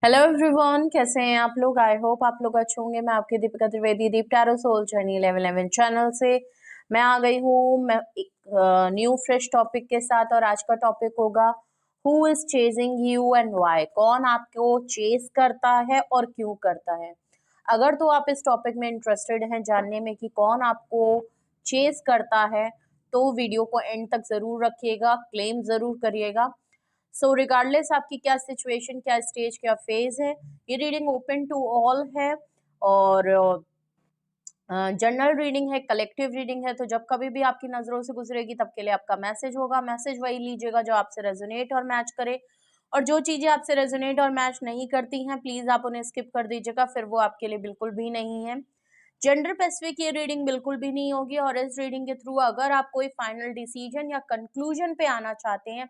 Hello everyone, कैसे हैं आप लोग। आई होप आप लोग अच्छे होंगे। मैं आपकी दीपिका त्रिवेदी, दीप टैरो सोल जर्नी 1111 चैनल से मैं आ गई हूँ। मैं एक न्यू फ्रेश टॉपिक के साथ, और आज का टॉपिक होगा who is chasing you and why. कौन आपको चेज करता है और क्यों करता है। अगर तो आप इस टॉपिक में इंटरेस्टेड हैं जानने में कि कौन आपको चेज करता है, तो वीडियो को एंड तक जरूर रखिएगा, क्लेम जरूर करिएगा। सो रिगार्डलेस आपकी क्या सिचुएशन, क्या स्टेज, क्या फेज है, ये रीडिंग ओपन टू ऑल है। और जनरल रीडिंग है, कलेक्टिव रीडिंग है। तो जब कभी भी आपकी नजरों से गुजरेगी तब के लिए आपका मैसेज होगा। मैसेज वही लीजिएगा जो आपसे रेजोनेट और मैच करे, और जो चीजें आपसे रेजोनेट और मैच नहीं करती हैं प्लीज आप उन्हें स्किप कर दीजिएगा, फिर वो आपके लिए बिल्कुल भी नहीं है। जेंडर स्पेसिफिक ये रीडिंग बिल्कुल भी नहीं होगी। और इस रीडिंग के थ्रू अगर आप कोई फाइनल डिसीजन या कंक्लूजन पे आना चाहते हैं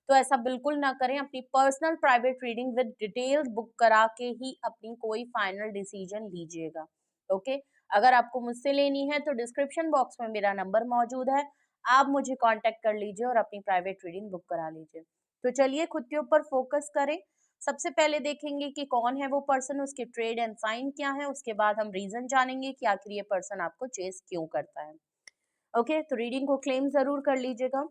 तो ऐसा बिल्कुल ना करें। अपनी personal private reading with details book करा के ही अपनी कोई फाइनल डिसीजन लीजिएगा। ओके, अगर आपको मुझसे लेनी है तो डिस्क्रिप्शन बॉक्स में मेरा नंबर मौजूद है, आप मुझे कांटेक्ट कर लीजिए और अपनी प्राइवेट रीडिंग बुक करा लीजिए। तो चलिए खुद के ऊपर फोकस करें। सबसे पहले देखेंगे कि कौन है वो पर्सन, उसके ट्रेड एंड साइन क्या है। उसके बाद हम रीजन जानेंगे कि आखिर ये पर्सन आपको चेस क्यों करता है। ओके, तो रीडिंग को क्लेम जरूर कर लीजिएगा।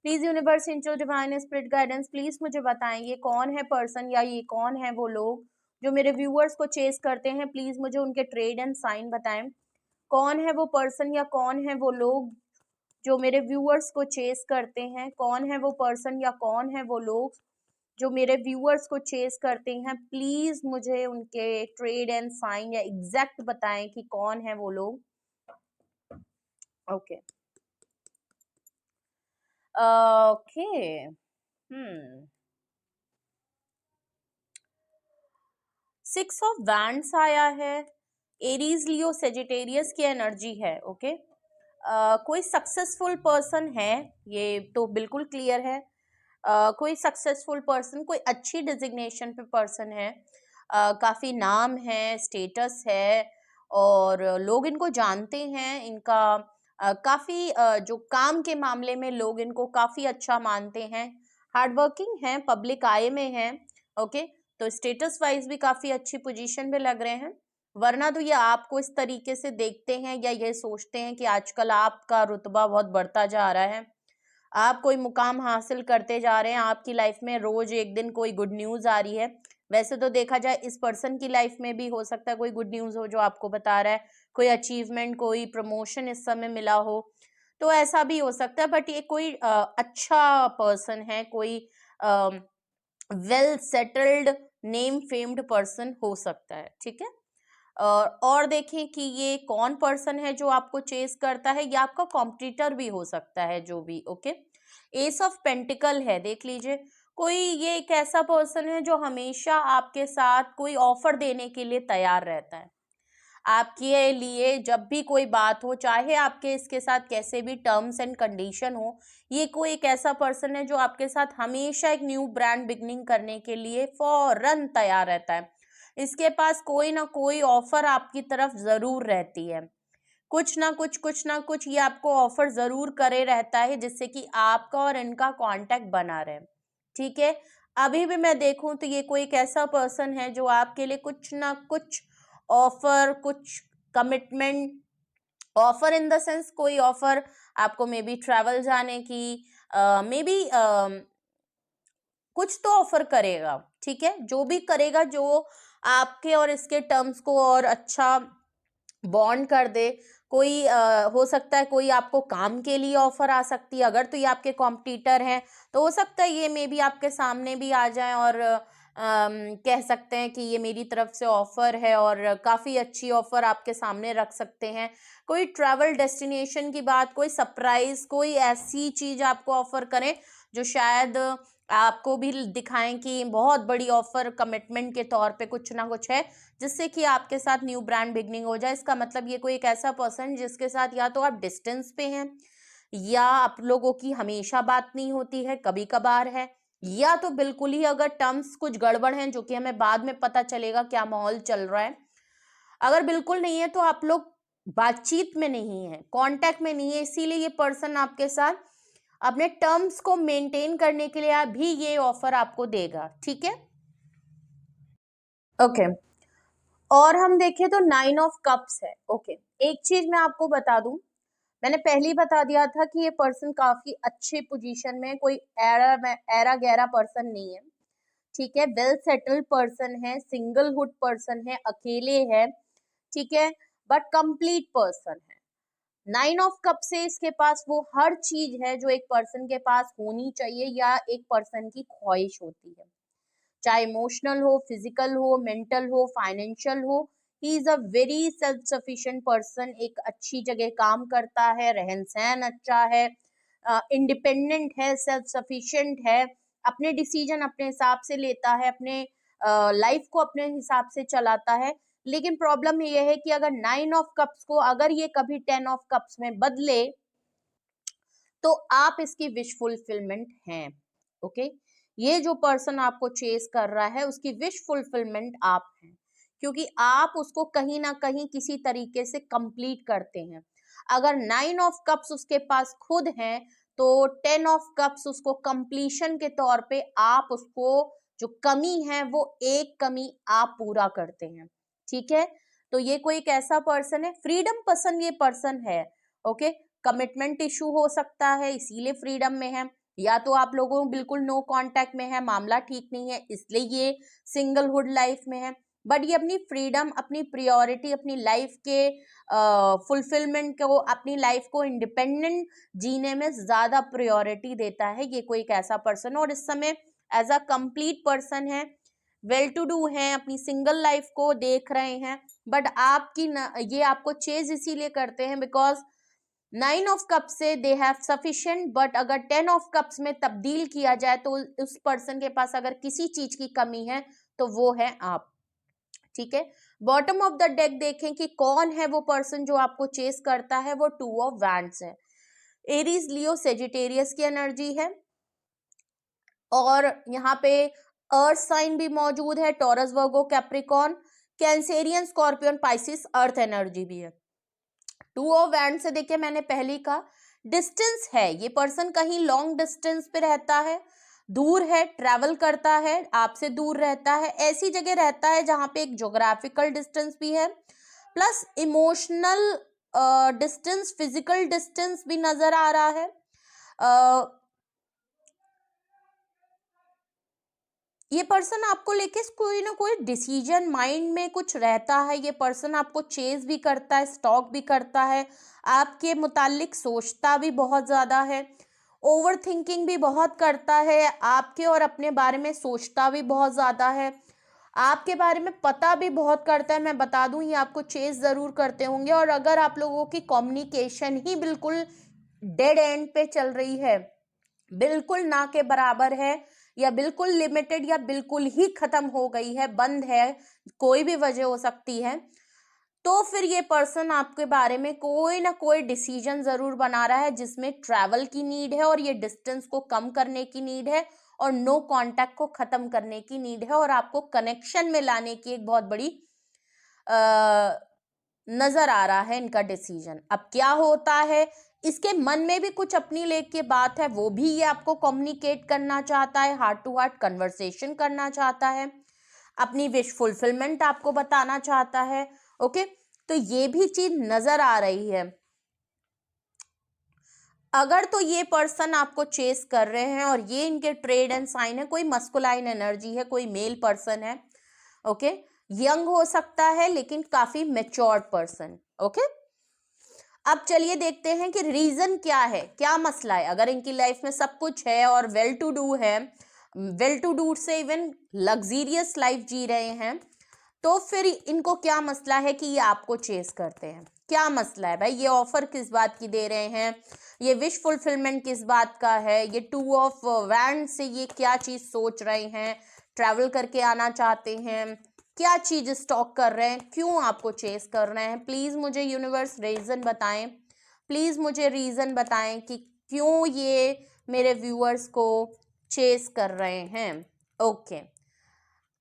Please universe, angel, divine spirit guidance, please मुझे बताएं ये कौन है पर्सन, या ये कौन है वो लोग जो मेरे व्यूअर्स को चेस करते हैं। प्लीज मुझे उनके ट्रेड एंड साइन बताएं। कौन है वो पर्सन या कौन है वो लोग जो मेरे व्यूअर्स को चेस करते हैं। कौन है वो पर्सन या कौन है वो लोग जो मेरे व्यूअर्स को चेस करते हैं। प्लीज मुझे उनके ट्रेड एंड साइन या एग्जैक्ट बताएं कि कौन है वो लोग। Okay okay hmm 6 of wands आया है। एरीज, लियो, सेजिटेरियस की एनर्जी है। ओके, कोई सक्सेसफुल पर्सन है, ये तो बिल्कुल क्लियर है। कोई सक्सेसफुल पर्सन, कोई अच्छी डिजिग्नेशन पे पर्सन है। काफी नाम है, स्टेटस है, और लोग इनको जानते हैं। इनका काफी जो काम के मामले में लोग इनको काफी अच्छा मानते हैं। हार्डवर्किंग है, पब्लिक आई में है। ओके, तो स्टेटस वाइज भी काफी अच्छी पोजीशन में लग रहे हैं। वरना तो ये आपको इस तरीके से देखते हैं या ये सोचते हैं कि आजकल आपका रुतबा बहुत बढ़ता जा रहा है, आप कोई मुकाम हासिल करते जा रहे हैं, आपकी लाइफ में रोज एक दिन कोई गुड न्यूज आ रही है। वैसे तो देखा जाए इस पर्सन की लाइफ में भी हो सकता है कोई गुड न्यूज हो जो आपको बता रहा है, कोई अचीवमेंट, कोई प्रमोशन इस समय मिला हो, तो ऐसा भी हो सकता है। बट ये कोई अच्छा पर्सन है, कोई well settled, name famed person हो सकता है। ठीक है, और देखें कि ये कौन पर्सन है जो आपको चेस करता है, या आपका कॉम्पिटिटर भी हो सकता है जो भी। ओके, एस ऑफ पेंटिकल है, देख लीजिए। कोई ये एक ऐसा पर्सन है जो हमेशा आपके साथ कोई ऑफर देने के लिए तैयार रहता है। आपके लिए जब भी कोई बात हो, चाहे आपके इसके साथ कैसे भी टर्म्स एंड कंडीशन हो, ये कोई एक ऐसा पर्सन है जो आपके साथ हमेशा एक न्यू ब्रांड बिगनिंग करने के लिए फौरन तैयार रहता है। इसके पास कोई ना कोई ऑफर आपकी तरफ जरूर रहती है। कुछ ना कुछ ये आपको ऑफर जरूर करे रहता है, जिससे कि आपका और इनका कांटेक्ट बना रहे। ठीक है, अभी भी मैं देखूं तो ये कोई एक ऐसा पर्सन है जो आपके लिए कुछ ना कुछ ऑफर, कुछ commitment, offer in the sense कोई ऑफर आपको मे बी ट्रैवल जाने की, मे बी कुछ तो ऑफर करेगा। ठीक है, जो भी करेगा जो आपके और इसके टर्म्स को और अच्छा बॉन्ड कर दे। कोई हो सकता है कोई आपको काम के लिए ऑफर आ सकती है। अगर तो ये आपके कॉम्पिटिटर हैं तो हो सकता है ये मे बी आपके सामने भी आ जाए और कह सकते हैं कि ये मेरी तरफ से ऑफर है, और काफ़ी अच्छी ऑफर आपके सामने रख सकते हैं। कोई ट्रैवल डेस्टिनेशन की बात, कोई सरप्राइज, कोई ऐसी चीज़ आपको ऑफर करें जो शायद आपको भी दिखाएं कि बहुत बड़ी ऑफर कमिटमेंट के तौर पे कुछ ना कुछ है, जिससे कि आपके साथ न्यू ब्रांड बिगनिंग हो जाए। इसका मतलब ये कोई एक ऐसा पर्सन जिसके साथ या तो आप डिस्टेंस पे हैं, या आप लोगों की हमेशा बात नहीं होती है, कभी कभार है, या तो बिल्कुल ही अगर टर्म्स कुछ गड़बड़ हैं जो कि हमें बाद में पता चलेगा क्या माहौल चल रहा है। अगर बिल्कुल नहीं है तो आप लोग बातचीत में नहीं है, कांटेक्ट में नहीं है, इसीलिए ये पर्सन आपके साथ अपने टर्म्स को मेंटेन करने के लिए भी ये ऑफर आपको देगा। ठीक है, ओके। और हम देखें तो 9 ऑफ कप्स है। ओके, एक चीज मैं आपको बता दूं, मैंने पहले ही बता दिया था कि ये पर्सन काफी अच्छे पोजीशन में, कोई एरा गैरा पर्सन नहीं है, ठीक है, वेल सेटल्ड पर्सन है, सिंगलहुड पर्सन है, अकेले है, ठीक है, बट कंप्लीट पर्सन है। 9 ऑफ कप से इसके पास वो हर चीज है जो एक पर्सन के पास होनी चाहिए या एक पर्सन की ख्वाहिश होती है, चाहे इमोशनल हो, फिजिकल हो, मेंटल हो, फाइनेंशियल हो। He is a very self sufficient person, एक अच्छी जगह काम करता है, रहन सहन अच्छा है, इंडिपेंडेंट है, सेल्फ सफिशिएंट है, अपने डिसीजन अपने हिसाब से लेता है, अपने लाइफ को अपने हिसाब से चलाता है। लेकिन प्रॉब्लम ये है कि अगर 9 ऑफ कप्स को अगर ये कभी 10 ऑफ कप्स में बदले तो आप इसकी विश फुलफिलमेंट हैं। ओके, ये जो पर्सन आपको चेस कर रहा है उसकी विश फुलफिलमेंट आप हैं, क्योंकि आप उसको कहीं ना कहीं किसी तरीके से कंप्लीट करते हैं। अगर 9 ऑफ कप्स उसके पास खुद हैं तो 10 ऑफ कप्स उसको कंप्लीशन के तौर पे आप उसको जो कमी है वो एक कमी आप पूरा करते हैं, ठीक है। तो ये कोई एक ऐसा पर्सन है, फ्रीडम पसंद ये पर्सन है। ओके, कमिटमेंट इशू हो सकता है इसीलिए फ्रीडम में है, या तो आप लोगों बिल्कुल नो कांटेक्ट में है, मामला ठीक नहीं है इसलिए ये सिंगलहुड लाइफ में है। बट ये अपनी फ्रीडम, अपनी प्रायोरिटी, अपनी लाइफ के फुलफिलमेंट को, अपनी लाइफ को इंडिपेंडेंट जीने में ज्यादा प्रायोरिटी देता है। ये कोई एक ऐसा पर्सन और इस समय एज अ कंप्लीट पर्सन है, वेल टू डू है, अपनी सिंगल लाइफ को देख रहे हैं। बट आपकी ये आपको चेज इसीलिए करते हैं बिकॉज 9 ऑफ कप से दे हैव सफिशिएंट, बट अगर 10 ऑफ कप्स में तब्दील किया जाए तो उस पर्सन के पास अगर किसी चीज की कमी है तो वो है आप, ठीक है। बॉटम ऑफ द डेक देखें कि कौन है वो पर्सन जो आपको चेस करता है, वो 2 ऑफ वैंड्स है। एरीज, लियो, सेजिटेरियस की एनर्जी है और यहाँ पे अर्थ साइन भी मौजूद है, टॉरस, वर्गो, Capricorn, Cancerian, scorpion, Pisces, earth energy भी है। 2 ऑफ वैंड से देखिए मैंने पहले कहा डिस्टेंस है, ये पर्सन कहीं लॉन्ग डिस्टेंस पे रहता है, दूर है, ट्रैवल करता है, आपसे दूर रहता है, ऐसी जगह रहता है जहां पे एक ज्योग्राफिकल डिस्टेंस भी है, plus emotional distance, physical distance भी नजर आ रहा है। ये पर्सन आपको लेके कोई ना कोई डिसीजन माइंड में कुछ रहता है, ये पर्सन आपको चेज भी करता है, स्टॉक भी करता है, आपके मुतालिक सोचता भी बहुत ज़्यादा है, ओवर थिंकिंग भी बहुत करता है, आपके और अपने बारे में सोचता भी बहुत ज़्यादा है, आपके बारे में पता भी बहुत करता है। मैं बता दूं ये आपको चेज ज़रूर करते होंगे, और अगर आप लोगों की कम्युनिकेशन ही बिल्कुल डेड एंड पे चल रही है, बिल्कुल ना के बराबर है, या बिल्कुल लिमिटेड, या बिल्कुल ही खत्म हो गई है, बंद है, कोई भी वजह हो सकती है, तो फिर ये पर्सन आपके बारे में कोई ना कोई डिसीजन जरूर बना रहा है जिसमें ट्रैवल की नीड है, और ये डिस्टेंस को कम करने की नीड है, और नो कांटेक्ट को खत्म करने की नीड है, और आपको कनेक्शन में लाने की एक बहुत बड़ी नजर आ रहा है इनका डिसीजन। अब क्या होता है, इसके मन में भी कुछ अपनी लेके बात है, वो भी ये आपको कम्युनिकेट करना चाहता है, हार्ट टू हार्ट कन्वर्सेशन करना चाहता है, अपनी विश फुलफिलमेंट आपको बताना चाहता है। ओके, तो ये भी चीज नजर आ रही है। अगर तो ये पर्सन आपको चेस कर रहे हैं और ये इनके ट्रेड एंड साइन है, कोई मस्कुलाइन एनर्जी है, कोई मेल पर्सन है, ओके, यंग हो सकता है लेकिन काफी मैच्योर्ड पर्सन। ओके, अब चलिए देखते हैं कि रीजन क्या है, क्या मसला है। अगर इनकी लाइफ में सब कुछ है और वेल टू डू है, वेल टू डू से इवन लग्जीरियस लाइफ जी रहे हैं, तो फिर इनको क्या मसला है कि ये आपको चेस करते हैं? क्या मसला है भाई? ये ऑफर किस बात की दे रहे हैं, ये विश फुलफिलमेंट किस बात का है, ये 2 ऑफ वैंड से ये क्या चीज सोच रहे हैं, ट्रैवल करके आना चाहते हैं, क्या चीज स्टॉक कर रहे हैं, क्यों आपको चेस कर रहे हैं? प्लीज मुझे यूनिवर्स रीजन बताएं, प्लीज मुझे रीजन बताएं कि क्यों ये मेरे व्यूअर्स को चेस कर रहे हैं। ओके,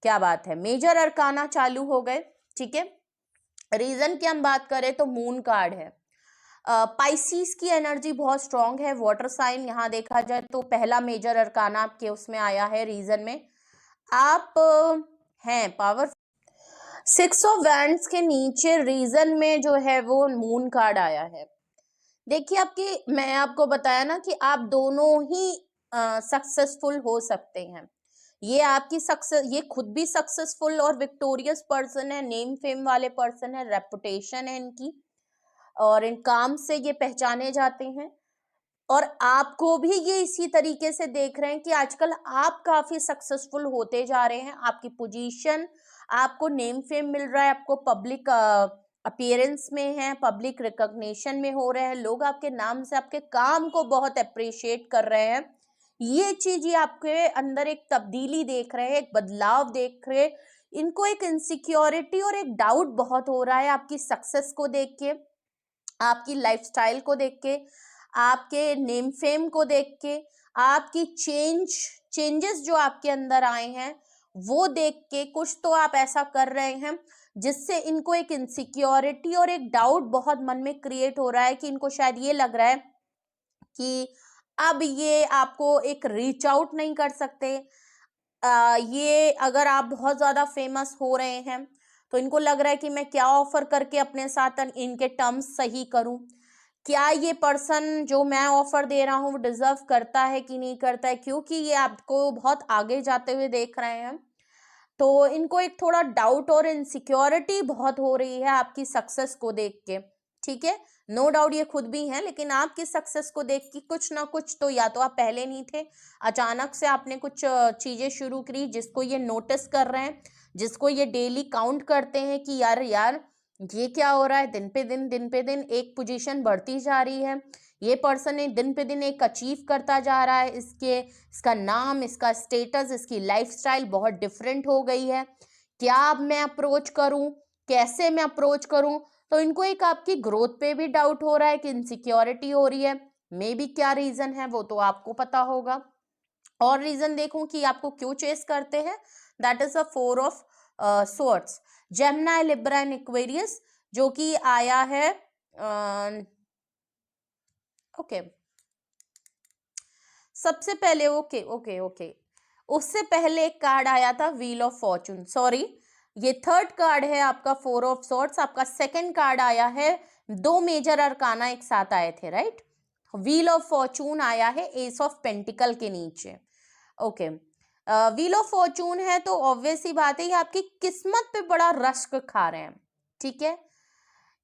क्या बात है, मेजर अरकाना चालू हो गए, ठीक है। रीजन की हम बात करें तो मून कार्ड है, पाइसिस की एनर्जी बहुत स्ट्रांग है, वाटर साइन यहाँ देखा जाए तो पहला मेजर अरकाना आपके उसमें आया है रीजन में। आप हैं पावर, सिक्स ऑफ वैंड्स के नीचे रीजन में जो है वो मून कार्ड आया है। देखिए मैं आपको बताया ना कि आप दोनों ही सक्सेसफुल हो सकते हैं। ये आपकी सक्सेस, ये खुद भी सक्सेसफुल और विक्टोरियस पर्सन है, नेम फेम वाले पर्सन है, रेपुटेशन है इनकी, और इन काम से ये पहचाने जाते हैं। और आपको भी ये इसी तरीके से देख रहे हैं कि आजकल आप काफी सक्सेसफुल होते जा रहे हैं। आपकी पोजीशन, आपको नेम फेम मिल रहा है, आपको पब्लिक अपीयरेंस में है, पब्लिक रिकॉग्निशन में हो रहे हैं, लोग आपके नाम से आपके काम को बहुत अप्रिशिएट कर रहे हैं। ये चीज, ये आपके अंदर एक तब्दीली देख रहे हैं, एक बदलाव देख रहे हैं। इनको एक इनसिक्योरिटी और एक डाउट बहुत हो रहा है आपकी सक्सेस को देख के, आपकी लाइफस्टाइल को देख के, आपके नेम फेम को देख के, आपकी चेंजेस जो आपके अंदर आए हैं वो देख के कुछ तो आप ऐसा कर रहे हैं जिससे इनको एक इनसिक्योरिटी और एक डाउट बहुत मन में क्रिएट हो रहा है कि इनको शायद ये लग रहा है कि अब ये आपको एक रीच आउट नहीं कर सकते। ये अगर आप बहुत ज्यादा फेमस हो रहे हैं तो इनको लग रहा है कि मैं क्या ऑफर करके अपने साथ इनके टर्म्स सही करूं, क्या ये पर्सन जो मैं ऑफर दे रहा हूँ वो डिजर्व करता है कि नहीं करता है, क्योंकि ये आपको बहुत आगे जाते हुए देख रहे हैं। तो इनको एक थोड़ा डाउट और इनसिक्योरिटी बहुत हो रही है आपकी सक्सेस को देख के। ठीक है, नो डाउट ये खुद भी हैं, लेकिन आपकी सक्सेस को देख के कुछ ना कुछ तो, या तो आप पहले नहीं थे, अचानक से आपने कुछ चीजें शुरू करी जिसको ये नोटिस कर रहे हैं, जिसको ये डेली काउंट करते हैं कि यार यार ये क्या हो रहा है, दिन पे दिन एक पोजीशन बढ़ती जा रही है, ये पर्सन दिन पे दिन एक अचीव करता जा रहा है, इसका नाम, इसका स्टेटस, इसकी लाइफस्टाइल बहुत डिफरेंट हो गई है, क्या अब मैं अप्रोच करूं, कैसे मैं अप्रोच करूं। तो इनको एक आपकी ग्रोथ पे भी डाउट हो रहा है कि इनसिक्योरिटी हो रही है। मे बी क्या रीजन है वो तो आपको पता होगा। और रीजन देखूं कि आपको क्यों चेस करते हैं, that is a four of swords, Gemini, Libra and Aquarius, जो कि आया है ओके सबसे पहले ओके ओके ओके उससे पहले एक कार्ड आया था व्हील ऑफ फॉर्चून, सॉरी ये थर्ड कार्ड है आपका फोर ऑफ सॉर्ड्स। आपका सेकंड कार्ड आया है, दो मेजर अरकाना एक साथ आए थे, राइट। व्हील ऑफ फॉर्चून आया है एस ऑफ पेंटिकल के नीचे। ओके, व्हील ऑफ फॉर्चून है तो ऑब्वियस ही बात है ये आपकी किस्मत पे बड़ा रश्क खा रहे हैं। ठीक है,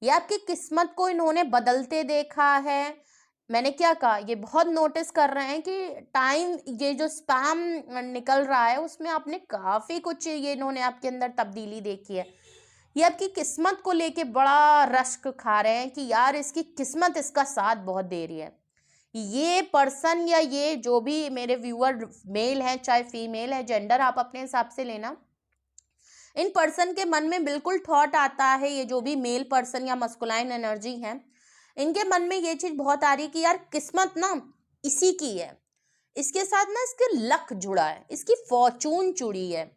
ये आपकी किस्मत को इन्होंने बदलते देखा है। मैंने क्या कहा, ये बहुत नोटिस कर रहे हैं कि टाइम, ये जो स्पैम निकल रहा है उसमें आपने काफी कुछ, ये इन्होंने आपके अंदर तब्दीली देखी है। ये आपकी किस्मत को लेके बड़ा रश्क खा रहे हैं कि यार इसकी किस्मत इसका साथ बहुत दे रही है। ये पर्सन या ये जो भी मेरे व्यूअर मेल है चाहे फीमेल है, जेंडर आप अपने हिसाब से लेना, इन पर्सन के मन में बिल्कुल थॉट आता है, ये जो भी मेल पर्सन या मस्कुलाइन एनर्जी है, इनके मन में ये चीज बहुत आ रही है कि यार किस्मत ना इसी की है, इसके साथ ना इसके लक जुड़ा है, इसकी फॉर्चून जुड़ी है।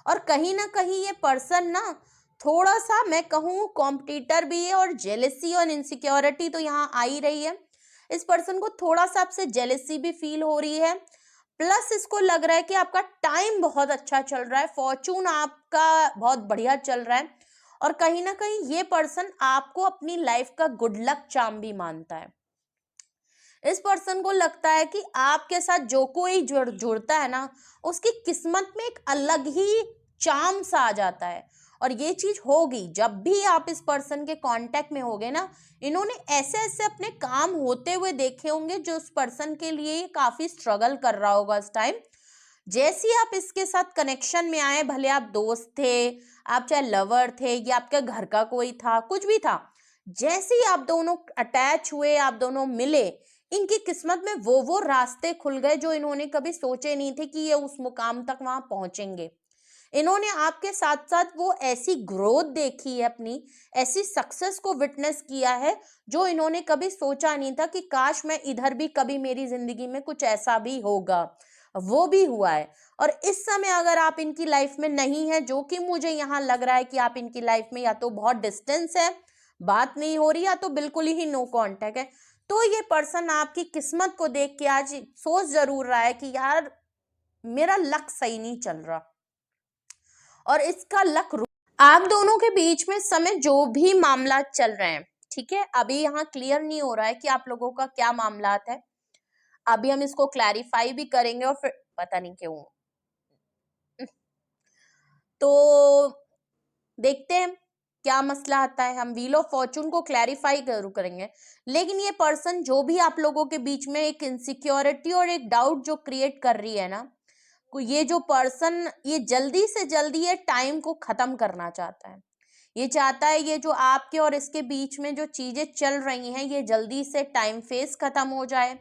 और कहीं ना कहीं ये पर्सन ना थोड़ा सा, मैं कहूँ, कॉम्पिटिटर भी है, और जेलेसी और इनसिक्योरिटी तो यहाँ आ ही रही है। इस पर्सन को थोड़ा सा आपसे जेलेसी भी फील हो रही है, प्लस इसको लग रहा है कि आपका टाइम बहुत अच्छा चल रहा है, फॉर्चून आपका बहुत बढ़िया चल रहा है, और कहीं ना कहीं ये पर्सन आपको अपनी लाइफ का गुड लक चार्म भी मानता है। इस पर्सन को लगता है कि आपके साथ जो कोई जुड़ता है ना, उसकी किस्मत में एक अलग ही चार्म सा आ जाता है। और ये चीज होगी जब भी आप इस पर्सन के कांटेक्ट में होगे ना, इन्होंने ऐसे ऐसे अपने काम होते हुए देखे होंगे जो उस पर्सन के लिए काफी स्ट्रगल कर रहा होगा इस टाइम। जैसे ही आप इसके साथ कनेक्शन में आए, भले आप दोस्त थे, आप चाहे लवर थे, या आपके घर का कोई था, कुछ भी था, जैसे ही आप दोनों अटैच हुए, आप दोनों मिले, इनकी किस्मत में वो रास्ते खुल गए जो इन्होंने कभी सोचे नहीं थे कि ये उस मुकाम तक वहां पहुंचेंगे। इन्होंने आपके साथ साथ वो ऐसी ग्रोथ देखी है, अपनी ऐसी सक्सेस को विटनेस किया है जो इन्होंने कभी सोचा नहीं था कि काश मैं इधर भी कभी मेरी जिंदगी में कुछ ऐसा भी होगा। वो भी हुआ है। और इस समय अगर आप इनकी लाइफ में नहीं है, जो कि मुझे यहाँ लग रहा है कि आप इनकी लाइफ में या तो बहुत डिस्टेंस है, बात नहीं हो रही, या तो बिल्कुल ही नो कांटेक्ट है, तो ये पर्सन आपकी किस्मत को देख के आज सोच जरूर रहा है कि यार मेरा लक सही नहीं चल रहा, और इसका लक आप दोनों के बीच में समय जो भी मामला चल रहे हैं, ठीक है, अभी यहाँ क्लियर नहीं हो रहा है कि आप लोगों का क्या मामलात है। अभी हम इसको क्लैरिफाई भी करेंगे और फिर पता नहीं क्यों, तो देखते हैं क्या मसला आता है। हम व्हील ऑफ फॉर्चून को क्लैरिफाई जरूर करेंगे, लेकिन ये पर्सन जो भी आप लोगों के बीच में एक इनसिक्योरिटी और एक डाउट जो क्रिएट कर रही है ना, ये जो पर्सन ये जल्दी से जल्दी ये टाइम को खत्म करना चाहता है। ये चाहता है ये जो आपके और इसके बीच में जो चीजें चल रही हैं ये जल्दी से टाइम फेज खत्म हो जाए,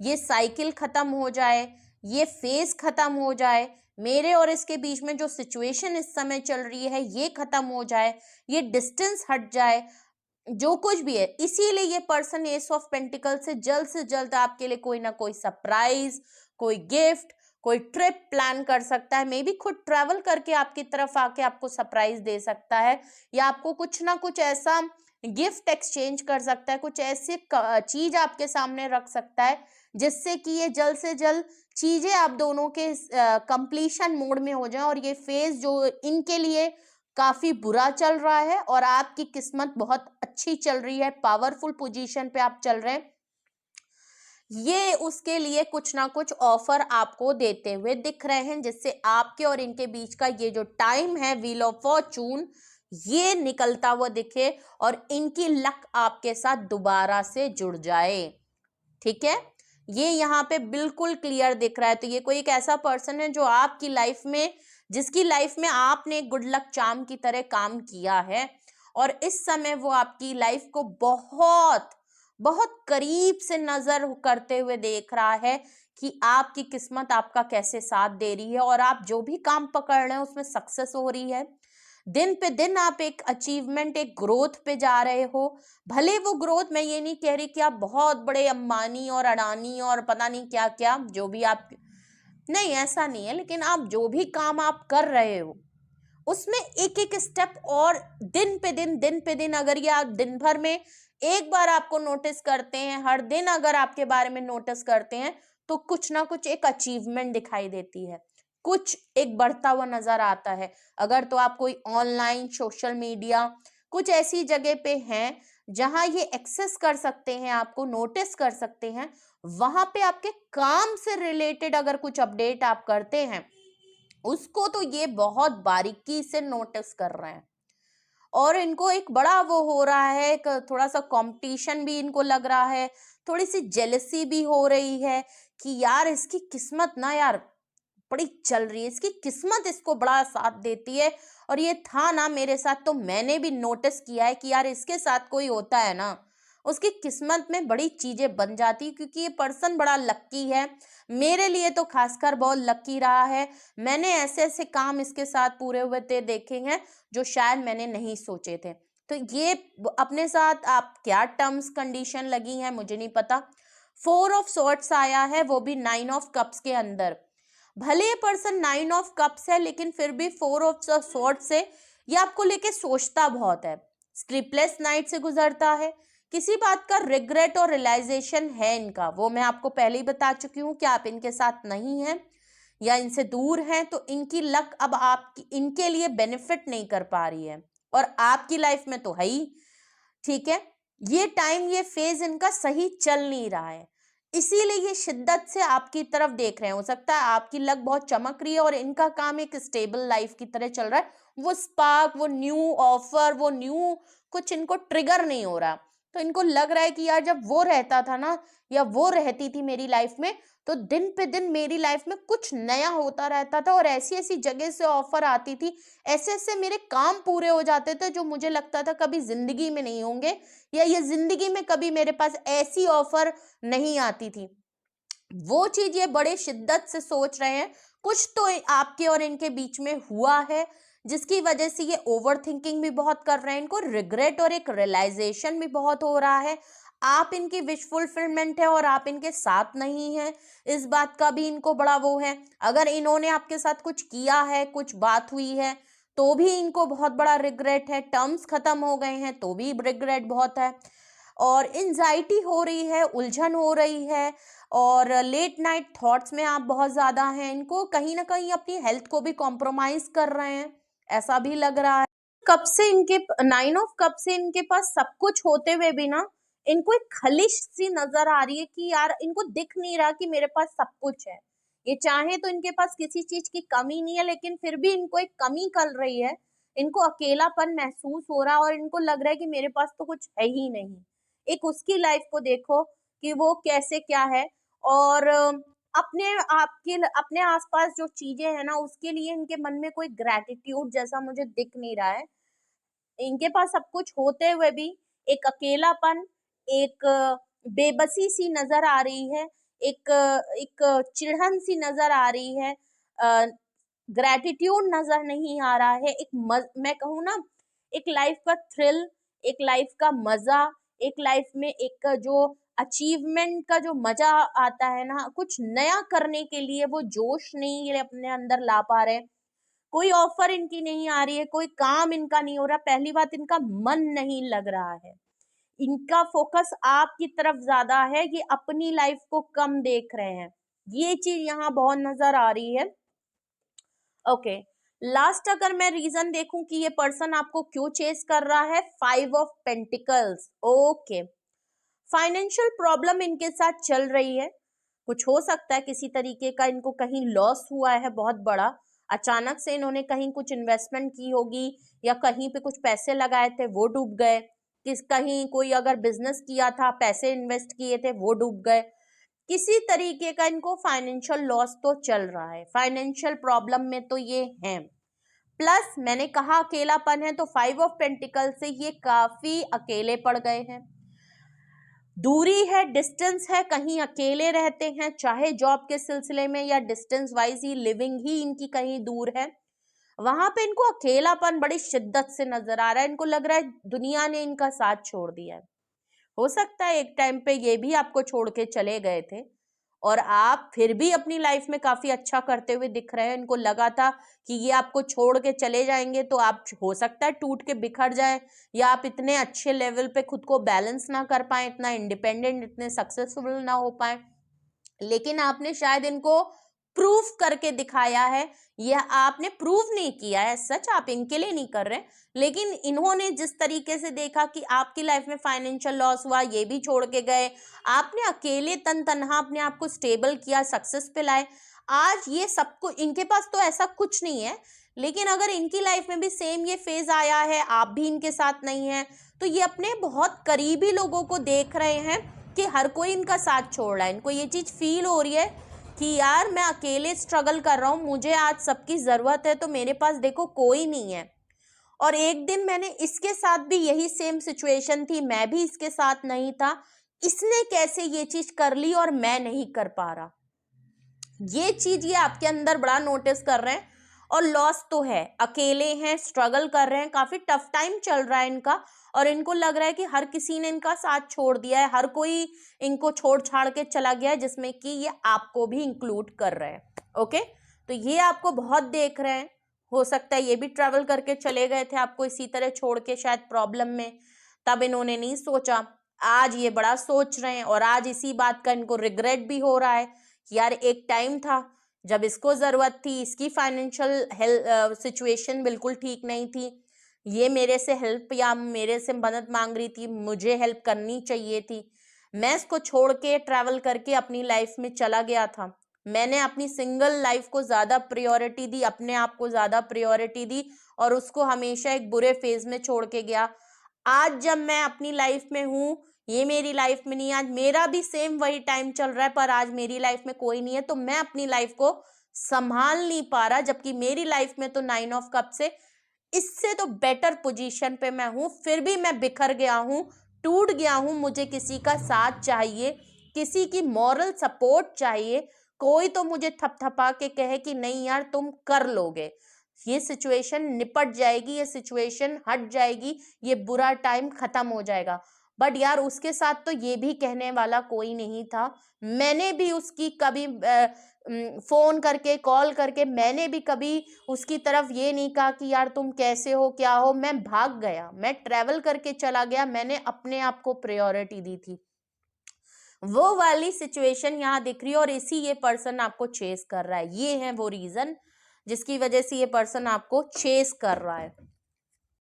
ये साइकिल खत्म हो जाए, ये फेज खत्म हो जाए, मेरे और इसके बीच में जो सिचुएशन इस समय चल रही है ये खत्म हो जाए, ये डिस्टेंस हट जाए, जो कुछ भी है। इसीलिए ये पर्सन एस ऑफ पेंटिकल से जल्द आपके लिए कोई ना कोई सरप्राइज, कोई गिफ्ट, कोई ट्रिप प्लान कर सकता है। मे बी खुद ट्रैवल करके आपकी तरफ आके आपको सरप्राइज दे सकता है, या आपको कुछ ना कुछ ऐसा गिफ्ट एक्सचेंज कर सकता है, कुछ ऐसी चीज आपके सामने रख सकता है जिससे कि ये जल्द से जल्द चीजें आप दोनों के कंप्लीशन मोड में हो जाए और ये फेज जो इनके लिए काफी बुरा चल रहा है और आपकी किस्मत बहुत अच्छी चल रही है, पावरफुल पोजीशन पे आप चल रहे हैं, ये उसके लिए कुछ ना कुछ ऑफर आपको देते हुए दिख रहे हैं, जिससे आपके और इनके बीच का ये जो टाइम है व्हील ऑफ फॉर्चून ये निकलता हुआ दिखे और इनकी लक आपके साथ दोबारा से जुड़ जाए। ठीक है, ये यहाँ पे बिल्कुल क्लियर दिख रहा है। तो ये कोई एक ऐसा पर्सन है जो आपकी लाइफ में, जिसकी लाइफ में आपने गुड लक चार्म की तरह काम किया है और इस समय वो आपकी लाइफ को बहुत बहुत करीब से नजर करते हुए देख रहा है कि आपकी किस्मत आपका कैसे साथ दे रही है और आप जो भी काम पकड़ रहे हैं उसमें सक्सेस हो रही है। दिन पे दिन आप एक अचीवमेंट, एक ग्रोथ पे जा रहे हो। भले वो ग्रोथ, मैं ये नहीं कह रही कि आप बहुत बड़े अंबानी और अडानी और पता नहीं क्या क्या जो भी आप, नहीं ऐसा नहीं है, लेकिन आप जो भी काम आप कर रहे हो उसमें एक एक स्टेप और दिन पे दिन अगर ये आप दिन भर में एक बार आपको नोटिस करते हैं, हर दिन अगर आपके बारे में नोटिस करते हैं, तो कुछ ना कुछ एक अचीवमेंट दिखाई देती है, कुछ एक बढ़ता हुआ नजर आता है। अगर तो आप कोई ऑनलाइन सोशल मीडिया कुछ ऐसी जगह पे हैं जहां ये एक्सेस कर सकते हैं, आपको नोटिस कर सकते हैं, वहां पे आपके काम से रिलेटेड अगर कुछ अपडेट आप करते हैं उसको तो ये बहुत बारीकी से नोटिस कर रहे हैं और इनको एक बड़ा वो हो रहा है, एक थोड़ा सा कंपटीशन भी इनको लग रहा है, थोड़ी सी जेलसी भी हो रही है कि यार इसकी किस्मत ना यार बड़ी चल रही है, इसकी किस्मत इसको बड़ा साथ देती है और ये था ना मेरे साथ, तो मैंने भी नोटिस किया है कि यार इसके साथ कोई होता है ना उसकी किस्मत में बड़ी चीजें बन जाती है, क्योंकि ये पर्सन बड़ा लक्की है। मेरे लिए तो खासकर बहुत लक्की रहा है, मैंने ऐसे ऐसे काम इसके साथ पूरे हुए थे देखे हैं जो शायद मैंने नहीं सोचे थे। तो ये अपने साथ आप क्या टर्म्स कंडीशन लगी हैं मुझे नहीं पता। 4 ऑफ सॉर्ट्स आया है, वो भी 9 ऑफ कप्स के अंदर। भले ये पर्सन 9 ऑफ कप्स है लेकिन फिर भी 4 ऑफ सॉर्ट्स से ये आपको लेके सोचता बहुत है, स्लीपलेस नाइट से गुजरता है, किसी बात का रिग्रेट और रियलाइजेशन है इनका, वो मैं आपको पहले ही बता चुकी हूँ कि आप इनके साथ नहीं हैं या इनसे दूर हैं, तो इनकी लक अब आपकी इनके लिए बेनिफिट नहीं कर पा रही है और आपकी लाइफ में तो है ही। ठीक है, ये टाइम ये फेज इनका सही चल नहीं रहा है, इसीलिए ये शिद्दत से आपकी तरफ देख रहे हैं। हो सकता है आपकी लक बहुत चमक रही है और इनका काम एक स्टेबल लाइफ की तरह चल रहा है, वो स्पार्क, वो न्यू ऑफर, वो न्यू कुछ इनको ट्रिगर नहीं हो रहा। तो इनको लग रहा है कि यार जब वो रहता था ना या वो रहती थी मेरी लाइफ में, तो दिन पे दिन मेरी लाइफ में कुछ नया होता रहता था और ऐसी ऐसी जगह से ऑफर आती थी, ऐसे ऐसे मेरे काम पूरे हो जाते थे जो मुझे लगता था कभी जिंदगी में नहीं होंगे, या ये जिंदगी में कभी मेरे पास ऐसी ऑफर नहीं आती थी। वो चीज ये बड़े शिद्दत से सोच रहे हैं, कुछ तो आपके और इनके बीच में हुआ है जिसकी वजह से ये ओवर थिंकिंग भी बहुत कर रहे हैं, इनको रिग्रेट और एक रियलाइजेशन भी बहुत हो रहा है। आप इनकी विश फुलफिलमेंट है और आप इनके साथ नहीं है, इस बात का भी इनको बड़ा वो है। अगर इन्होंने आपके साथ कुछ किया है, कुछ बात हुई है, तो भी इनको बहुत बड़ा रिग्रेट है, टर्म्स खत्म हो गए हैं तो भी रिग्रेट बहुत है और एंजाइटी हो रही है, उलझन हो रही है और लेट नाइट थॉट्स में आप बहुत ज़्यादा हैं। इनको कहीं ना कहीं अपनी हेल्थ को भी कॉम्प्रोमाइज़ कर रहे हैं, ऐसा भी लग रहा है। कप से इनके 9 ऑफ कप से इनके पास सब कुछ होते हुए भी ना इनको एक खलिश सी नजर आ रही है कि यार इनको दिख नहीं रहा कि मेरे पास सब कुछ है। ये चाहे तो इनके पास किसी चीज की कमी नहीं है, लेकिन फिर भी इनको एक कमी कर रही है। इनको अकेलापन महसूस हो रहा है और इनको लग रहा है कि मेरे पास तो कुछ है ही नहीं। एक उसकी लाइफ को देखो कि वो कैसे क्या है। और अपने अपने आसपास जो चीजें हैं ना उसके लिए इनके मन में कोई ग्रेटिट्यूड जैसा मुझे दिख नहीं रहा है। इनके पास सब कुछ होते हुए भी एक अकेलापन, एक बेबसी सी नजर आ रही है, एक एक चिढ़न सी नजर आ रही है, ग्रेटिट्यूड नजर नहीं आ रहा है। मैं कहूँ ना, एक लाइफ का थ्रिल, एक लाइफ का मजा, एक लाइफ में एक जो अचीवमेंट का जो मजा आता है ना, कुछ नया करने के लिए वो जोश नहीं ये अपने अंदर ला पा रहे। कोई ऑफर इनकी नहीं आ रही है, कोई काम इनका नहीं हो रहा। पहली बात, इनका मन नहीं लग रहा है। इनका फोकस आपकी तरफ ज्यादा है, ये अपनी लाइफ को कम देख रहे हैं। ये चीज यहाँ बहुत नजर आ रही है। ओके, लास्ट अगर मैं रीजन देखूं कि ये पर्सन आपको क्यों चेस कर रहा है, 5 of pentacles. Okay, financial problem इनके साथ चल रही है। कुछ हो सकता है किसी तरीके का इनको कहीं लॉस हुआ है बहुत बड़ा। अचानक से इन्होंने कहीं कुछ इन्वेस्टमेंट की होगी या कहीं पे कुछ पैसे लगाए थे वो डूब गए। कहीं कोई अगर बिजनेस किया था, पैसे इन्वेस्ट किए थे वो डूब गए। किसी तरीके का इनको फाइनेंशियल लॉस तो चल रहा है, फाइनेंशियल प्रॉब्लम में तो ये है। प्लस मैंने कहा अकेलापन है, तो 5 ऑफ पेंटिकल से ये काफी अकेले पड़ गए हैं। दूरी है, डिस्टेंस है, कहीं अकेले रहते हैं, चाहे जॉब के सिलसिले में या डिस्टेंस वाइज ही लिविंग ही इनकी कहीं दूर है। वहां पे इनको अकेलापन बड़ी शिद्दत से नजर आ रहा है। इनको लग रहा है दुनिया ने इनका साथ छोड़ दिया है। हो सकता है एक टाइम पे ये भी आपको छोड़ के चले गए थे और आप फिर भी अपनी लाइफ में काफी अच्छा करते हुए दिख रहे हैं। इनको लगा था कि ये आपको छोड़ के चले जाएंगे तो आप हो सकता है टूट के बिखर जाए, या आप इतने अच्छे लेवल पे खुद को बैलेंस ना कर पाए, इतना इंडिपेंडेंट, इतने सक्सेसफुल ना हो पाए। लेकिन आपने शायद इनको प्रूफ करके दिखाया है। यह आपने प्रूव नहीं किया है, सच आप इनके लिए नहीं कर रहे, लेकिन इन्होंने जिस तरीके से देखा कि आपकी लाइफ में फाइनेंशियल लॉस हुआ, ये भी छोड़ के गए, आपने अकेले तनहा अपने आप को स्टेबल किया, सक्सेस पे लाए। आज ये सबको, इनके पास तो ऐसा कुछ नहीं है, लेकिन अगर इनकी लाइफ में भी सेम ये फेज आया है, आप भी इनके साथ नहीं है, तो ये अपने बहुत करीबी लोगों को देख रहे हैं कि हर कोई इनका साथ छोड़ रहा है। इनको ये चीज फील हो रही है कि यार मैं अकेले स्ट्रगल कर रहा हूं, मुझे आज सबकी जरूरत है, तो मेरे पास देखो कोई नहीं है। और एक दिन मैंने इसके साथ भी यही सेम सिचुएशन थी, मैं भी इसके साथ नहीं था, इसने कैसे ये चीज कर ली और मैं नहीं कर पा रहा। ये चीज ये आपके अंदर बड़ा नोटिस कर रहे हैं। और लॉस तो है, अकेले हैं, स्ट्रगल कर रहे हैं, काफी टफ टाइम चल रहा है इनका, और इनको लग रहा है कि हर किसी ने इनका साथ छोड़ दिया है, हर कोई इनको छोड़ छाड़ के चला गया है, जिसमें कि ये आपको भी इंक्लूड कर रहे हैं। ओके, तो ये आपको बहुत देख रहे हैं। हो सकता है ये भी ट्रैवल करके चले गए थे आपको इसी तरह छोड़ के, शायद प्रॉब्लम में, तब इन्होंने नहीं सोचा। आज ये बड़ा सोच रहे हैं और आज इसी बात का इनको रिग्रेट भी हो रहा है कि यार एक टाइम था जब इसको जरूरत थी, इसकी फाइनेंशियल हेल्थ सिचुएशन बिल्कुल ठीक नहीं थी, ये मेरे से हेल्प या मेरे से मदद मांग रही थी, मुझे हेल्प करनी चाहिए थी। मैं इसको छोड़ के ट्रैवल करके अपनी लाइफ में चला गया था। मैंने अपनी सिंगल लाइफ को ज्यादा प्रायोरिटी दी, अपने आप को ज्यादा प्रायोरिटी दी, और उसको हमेशा एक बुरे फेज में छोड़ के गया। आज जब मैं अपनी लाइफ में हूँ, ये मेरी लाइफ में नहीं है, आज मेरा भी सेम वही टाइम चल रहा है, पर आज मेरी लाइफ में कोई नहीं है, तो मैं अपनी लाइफ को संभाल नहीं पा रहा, जबकि मेरी लाइफ में तो 9 ऑफ कप से इससे तो बेटर पोजीशन पे मैं हूं, फिर भी मैं बिखर गया हूं, टूट गया हूं। मुझे किसी का साथ चाहिए, किसी की मॉरल सपोर्ट चाहिए, कोई तो मुझे थपथपा के कहे कि नहीं यार तुम कर लोगे, ये सिचुएशन निपट जाएगी, ये सिचुएशन हट जाएगी, ये बुरा टाइम खत्म हो जाएगा। बट यार उसके साथ तो ये भी कहने वाला कोई नहीं था। मैंने भी उसकी कभी फोन करके, कॉल करके, मैंने भी कभी उसकी तरफ ये नहीं कहा कि यार तुम कैसे हो, क्या हो। मैं भाग गया, मैं ट्रेवल करके चला गया, मैंने अपने आप को प्रायोरिटी दी थी। वो वाली सिचुएशन यहाँ दिख रही है, और इसी ये पर्सन आपको चेस कर रहा है। ये है वो रीजन जिसकी वजह से ये पर्सन आपको चेस कर रहा है।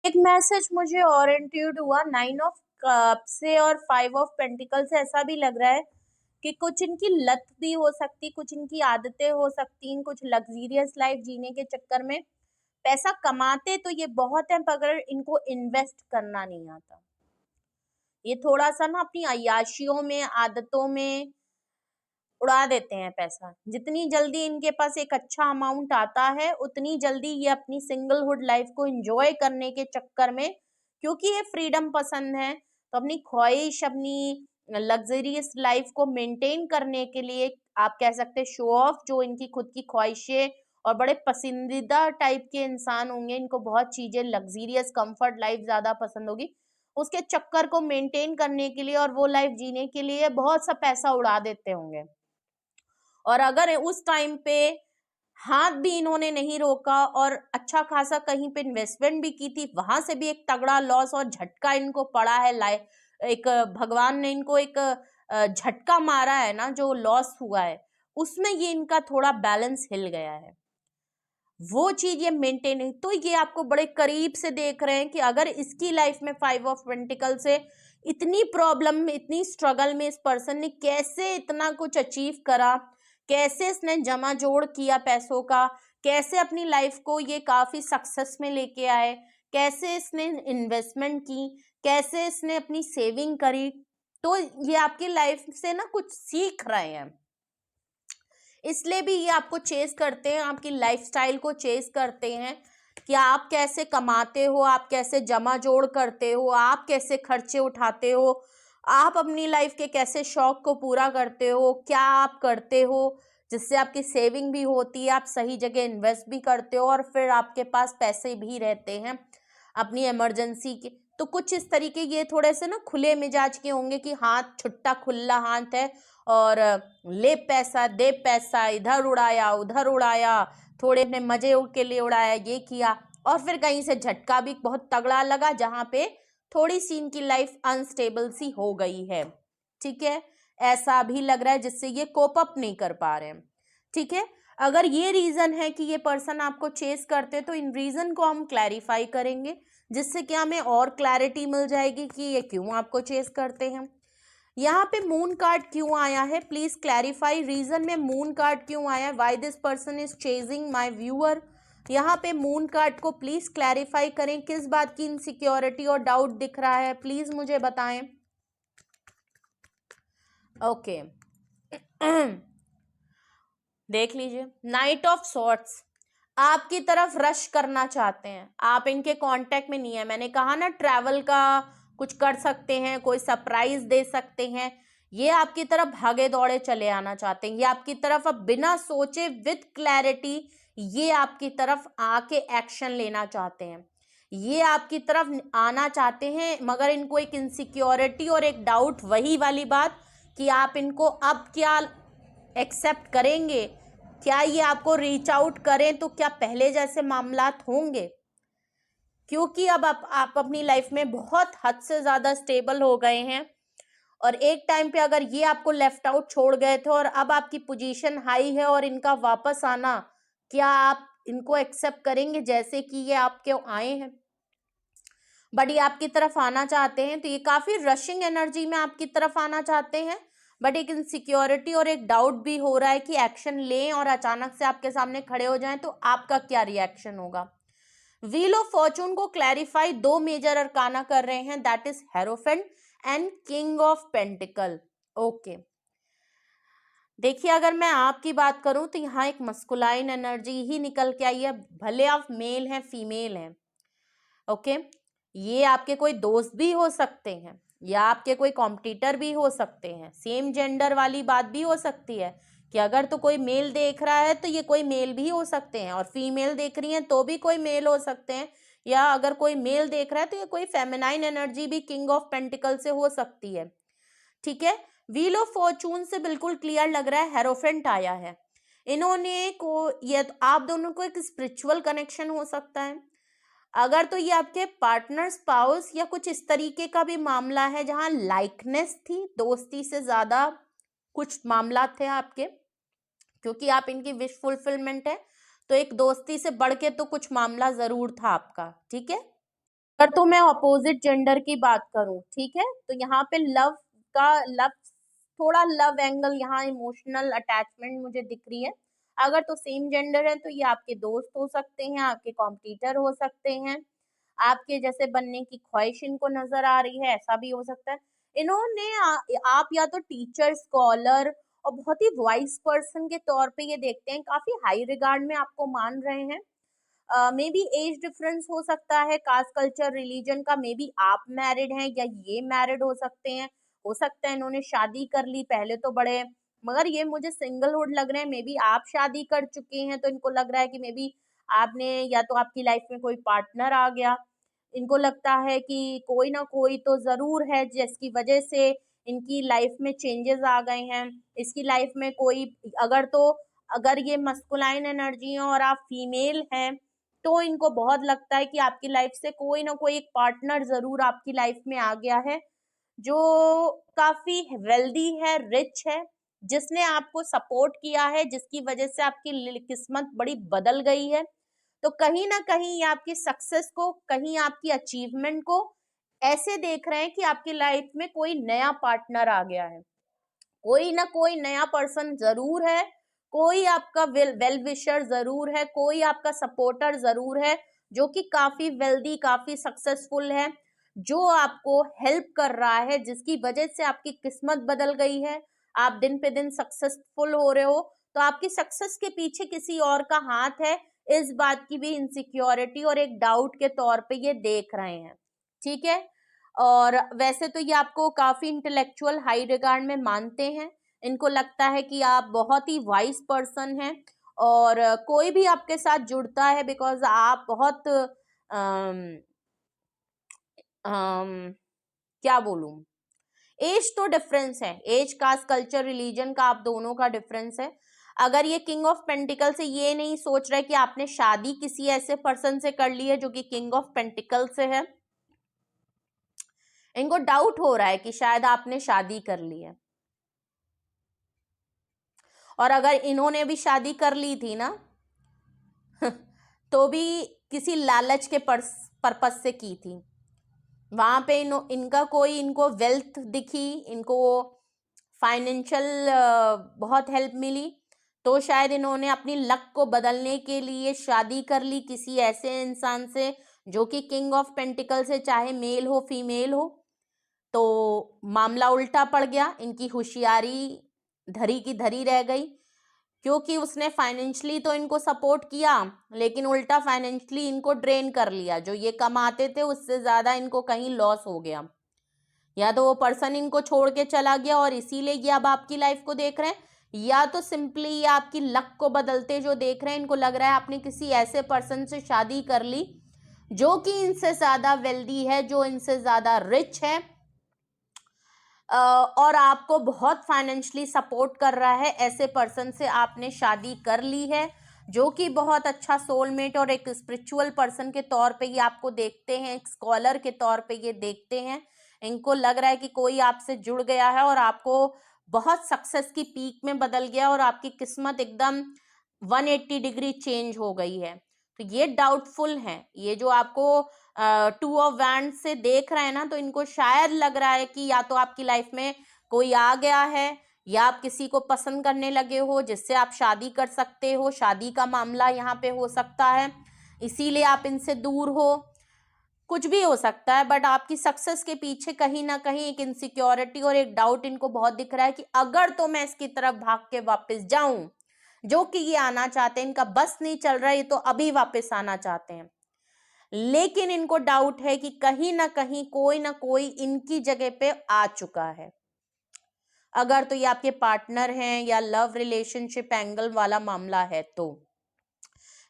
एक मैसेज मुझे ओरिएंटेड हुआ 9 ऑफ कप से और 5 ऑफ पेंटिकल से, ऐसा भी लग रहा है कि कुछ इनकी लत भी हो सकती, कुछ इनकी आदतें हो सकती, कुछ लग्जरियस लाइफ जीने के चक्कर में पैसा कमाते तो ये बहुत है, पर इनको इन्वेस्ट करना नहीं आता। ये थोड़ा सा ना अपनी अय्याशियों में, आदतों में उड़ा देते हैं पैसा। जितनी जल्दी इनके पास एक अच्छा अमाउंट आता है, उतनी जल्दी ये अपनी सिंगलहुड लाइफ को एंजॉय करने के चक्कर में, क्योंकि ये फ्रीडम पसंद है, तो अपनी ख्वाहिश, अपनी लग्जरियस लाइफ को मेंटेन करने के लिए, आप कह सकते हैं शो ऑफ, जो इनकी खुद की ख्वाहिशें और बड़े पसंदीदा टाइप के इंसान होंगे, इनको बहुत चीजें लग्जरियस कंफर्ट लाइफ ज्यादा पसंद होगी, उसके चक्कर को मेंटेन करने के लिए और वो लाइफ जीने के लिए बहुत सा पैसा उड़ा देते होंगे। और अगर उस टाइम पे हाथ भी इन्होंने नहीं रोका और अच्छा खासा कहीं पे इन्वेस्टमेंट भी की थी, वहां से भी एक तगड़ा लॉस और झटका इनको पड़ा है, एक भगवान ने इनको एक झटका मारा है ना, जो लॉस हुआ है उसमें ये इनका थोड़ा बैलेंस हिल गया है, वो चीज ये मेंटेन है। तो ये आपको बड़े करीब से देख रहे हैं कि अगर इसकी लाइफ में 5 ऑफ पेंटिकल से इतनी प्रॉब्लम में, इतनी स्ट्रगल में इस पर्सन ने कैसे इतना कुछ अचीव करा, कैसे इसने जमा जोड़ किया पैसों का, कैसे अपनी लाइफ को ये काफी सक्सेस में लेके आए, कैसे इसने इन्वेस्टमेंट की, कैसे इसने अपनी सेविंग करी, तो ये आपकी लाइफ से ना कुछ सीख रहे हैं, इसलिए भी ये आपको चेस करते हैं, आपकी लाइफस्टाइल को चेस करते हैं कि आप कैसे कमाते हो, आप कैसे जमा जोड़ करते हो, आप कैसे खर्चे उठाते हो, आप अपनी लाइफ के कैसे शौक को पूरा करते हो, क्या आप करते हो जिससे आपकी सेविंग भी होती है, आप सही जगह इन्वेस्ट भी करते हो और फिर आपके पास पैसे भी रहते हैं अपनी इमरजेंसी के। तो कुछ इस तरीके, ये थोड़े से ना खुले मिजाज के होंगे कि हाथ छुट्टा खुला हाथ है और ले पैसा दे पैसा, इधर उड़ाया उधर उड़ाया, थोड़े अपने मजे के लिए उड़ाया, ये किया, और फिर कहीं से झटका भी बहुत तगड़ा लगा जहां पे थोड़ी सी इनकी लाइफ अनस्टेबल सी हो गई है। ठीक है, ऐसा भी लग रहा है जिससे ये कोप अप नहीं कर पा रहे हैं। ठीक है, अगर ये रीजन है कि ये पर्सन आपको चेस करते, तो इन रीजन को हम क्लैरिफाई करेंगे, जिससे कि हमें और क्लैरिटी मिल जाएगी कि ये क्यों आपको चेस करते हैं। यहाँ पे मून कार्ड क्यों आया है, प्लीज क्लैरिफाई रीजन में मून कार्ड क्यों आया है, why this person is chasing my viewer. यहाँ पे मून कार्ड को प्लीज क्लैरिफाई करें, किस बात की इनसिक्योरिटी और डाउट दिख रहा है, प्लीज मुझे बताएं। ओके देख लीजिए, नाइट ऑफ सॉर्ट्स आपकी तरफ रश करना चाहते हैं, आप इनके कांटेक्ट में नहीं है, मैंने कहा ना ट्रैवल का कुछ कर सकते हैं, कोई सरप्राइज दे सकते हैं, ये आपकी तरफ भागे दौड़े चले आना चाहते हैं, ये आपकी तरफ अब बिना सोचे विद क्लैरिटी ये आपकी तरफ आके एक्शन लेना चाहते हैं, ये आपकी तरफ आना चाहते हैं, मगर इनको एक इनसिक्योरिटी और एक डाउट, वही वाली बात कि आप इनको अब क्या एक्सेप्ट करेंगे, क्या ये आपको रीच आउट करें तो क्या पहले जैसे मामलात होंगे, क्योंकि अब आप अपनी लाइफ में बहुत हद से ज्यादा स्टेबल हो गए हैं और एक टाइम पे अगर ये आपको लेफ्ट आउट छोड़ गए थे और अब आपकी पोजीशन हाई है और इनका वापस आना, क्या आप इनको एक्सेप्ट करेंगे जैसे कि ये आपके आए हैं, बट ये आपकी तरफ आना चाहते हैं, तो ये काफी रशिंग एनर्जी में आपकी तरफ आना चाहते हैं, बट एक इनसिक्योरिटी और एक डाउट भी हो रहा है कि एक्शन लें और अचानक से आपके सामने खड़े हो जाएं तो आपका क्या रिएक्शन होगा। व्हील ऑफ फॉर्चून को क्लैरिफाई दो मेजर अरकाना कर रहे हैं, that is hierophant and king of pentacle. Okay, देखिए अगर मैं आपकी बात करूं तो यहाँ एक मस्कुलाइन एनर्जी ही निकल के आई है, भले आप मेल हैं फीमेल हैं। ओके, ये आपके कोई दोस्त भी हो सकते हैं या आपके कोई कॉम्पिटिटर भी हो सकते हैं, सेम जेंडर वाली बात भी हो सकती है कि अगर तो कोई मेल देख रहा है तो ये कोई मेल भी हो सकते हैं और फीमेल देख रही हैं तो भी कोई मेल हो सकते हैं, या अगर कोई मेल देख रहा है तो ये कोई फेमिनाइन एनर्जी भी किंग ऑफ पेंटिकल से हो सकती है। ठीक है, व्हील ऑफ फॉर्चून से बिल्कुल क्लियर लग रहा है हेरोफेंट आया है, इन्होंने को ये तो आप दोनों को एक स्पिरिचुअल कनेक्शन हो सकता है, अगर तो ये आपके पार्टनर स्पाउस या कुछ इस तरीके का भी मामला है जहां लाइकनेस थी, दोस्ती से ज्यादा कुछ मामला थे आपके, क्योंकि आप इनकी विश फुलफिलमेंट है तो एक दोस्ती से बढ़ के तो कुछ मामला जरूर था आपका। ठीक है, पर तो मैं अपोजिट जेंडर की बात करूं, ठीक है, तो यहाँ पे लव थोड़ा लव एंगल, यहाँ इमोशनल अटैचमेंट मुझे दिख रही है। अगर तो सेम जेंडर है तो ये आपके दोस्त हो सकते हैं, आपके कॉम्पिटिटर हो सकते हैं, आपके जैसे बनने की ख्वाहिश इनको नजर आ रही है, ऐसा भी हो सकता है। इन्होंने आप या तो टीचर, स्कॉलर और बहुत ही वाइज पर्सन के तौर पे ये देखते हैं, काफी हाई रिगार्ड में आपको मान रहे हैं। मे बी एज डिफरेंस हो सकता है, कास्ट कल्चर रिलीजन का, मे बी आप मैरिड हैं या ये मैरिड हो सकते हैं, हो सकता है इन्होंने शादी कर ली पहले तो बड़े, मगर ये मुझे सिंगलहुड लग रहे हैं। मे बी आप शादी कर चुके हैं तो इनको लग रहा है कि मे बी आपने, या तो आपकी लाइफ में कोई पार्टनर आ गया, इनको लगता है कि कोई ना कोई तो जरूर है जिसकी वजह से इनकी लाइफ में चेंजेस आ गए हैं, इसकी लाइफ में कोई, अगर तो अगर ये मस्कुलाइन एनर्जी है और आप फीमेल हैं तो इनको बहुत लगता है कि आपकी लाइफ से कोई ना कोई एक पार्टनर जरूर आपकी लाइफ में आ गया है, जो काफी वेल्दी है, रिच है, जिसने आपको सपोर्ट किया है, जिसकी वजह से आपकी किस्मत बड़ी बदल गई है। तो कहीं ना कहीं ये आपकी सक्सेस को, कहीं आपकी अचीवमेंट को ऐसे देख रहे हैं कि आपकी लाइफ में कोई नया पार्टनर आ गया है, कोई ना कोई नया पर्सन जरूर है, कोई आपका वेल विशर जरूर है, कोई आपका सपोर्टर जरूर है, जो कि काफी वेल्दी, काफी सक्सेसफुल है, जो आपको हेल्प कर रहा है, जिसकी वजह से आपकी किस्मत बदल गई है, आप दिन पे दिन सक्सेसफुल हो रहे हो। तो आपकी सक्सेस के पीछे किसी और का हाथ है, इस बात की भी इनसिक्योरिटी और एक डाउट के तौर पे ये देख रहे हैं, ठीक है। और वैसे तो ये आपको काफी इंटेलेक्चुअल हाई रिगार्ड में मानते हैं, इनको लगता है कि आप बहुत ही वाइज पर्सन हैं, और कोई भी आपके साथ जुड़ता है बिकॉज आप बहुत क्या बोलूं, एज तो डिफरेंस है, एज, कास्ट, कल्चर, रिलीजन का आप दोनों का डिफरेंस है। अगर ये किंग ऑफ पेंटिकल से ये नहीं सोच रहे कि आपने शादी किसी ऐसे पर्सन से कर ली है जो कि किंग ऑफ पेंटिकल से है, इनको डाउट हो रहा है कि शायद आपने शादी कर ली है। और अगर इन्होंने भी शादी कर ली थी ना तो भी किसी लालच के पर्पस से की थी, वहां पे इनका कोई, इनको वेल्थ दिखी, इनको फाइनेंशियल बहुत हेल्प मिली, तो शायद इन्होंने अपनी लक को बदलने के लिए शादी कर ली किसी ऐसे इंसान से जो कि किंग ऑफ पेंटिकल से, चाहे मेल हो फीमेल हो। तो मामला उल्टा पड़ गया, इनकी होशियारी धरी की धरी रह गई, क्योंकि उसने फाइनेंशियली तो इनको सपोर्ट किया, लेकिन उल्टा फाइनेंशियली इनको ड्रेन कर लिया, जो ये कमाते थे उससे ज्यादा इनको कहीं लॉस हो गया, या तो वो पर्सन इनको छोड़ के चला गया और इसीलिए ये अब आपकी लाइफ को देख रहे हैं, या तो सिंपली ये आपकी लक को बदलते जो देख रहे हैं, इनको लग रहा है आपने किसी ऐसे पर्सन से शादी कर ली जो कि इनसे ज्यादा वेल्दी है, जो इनसे ज्यादा रिच है, और आपको बहुत फाइनेंशियली सपोर्ट कर रहा है, ऐसे पर्सन से आपने शादी कर ली है, जो कि बहुत अच्छा सोलमेट और एक स्पिरिचुअल पर्सन के तौर पे ये आपको देखते हैं, एक स्कॉलर के तौर पे ये देखते हैं। इनको लग रहा है कि कोई आपसे जुड़ गया है और आपको बहुत सक्सेस की पीक में बदल गया और आपकी किस्मत एकदम 180 डिग्री चेंज हो गई है। तो ये डाउटफुल है, ये जो आपको 2 ऑफ वैंड से देख रहे हैं ना, तो इनको शायद लग रहा है कि या तो आपकी लाइफ में कोई आ गया है, या आप किसी को पसंद करने लगे हो जिससे आप शादी कर सकते हो, शादी का मामला यहाँ पे हो सकता है, इसीलिए आप इनसे दूर हो, कुछ भी हो सकता है। बट आपकी सक्सेस के पीछे कहीं ना कहीं एक इनसिक्योरिटी और एक डाउट इनको बहुत दिख रहा है कि अगर तो मैं इसकी तरफ भाग के वापस जाऊं, जो कि ये आना चाहते हैं, इनका बस नहीं चल रहा है, ये तो अभी वापस आना चाहते हैं, लेकिन इनको डाउट है कि कहीं ना कोई इनकी जगह पे आ चुका है। अगर तो ये आपके पार्टनर हैं या लव रिलेशनशिप एंगल वाला मामला है, तो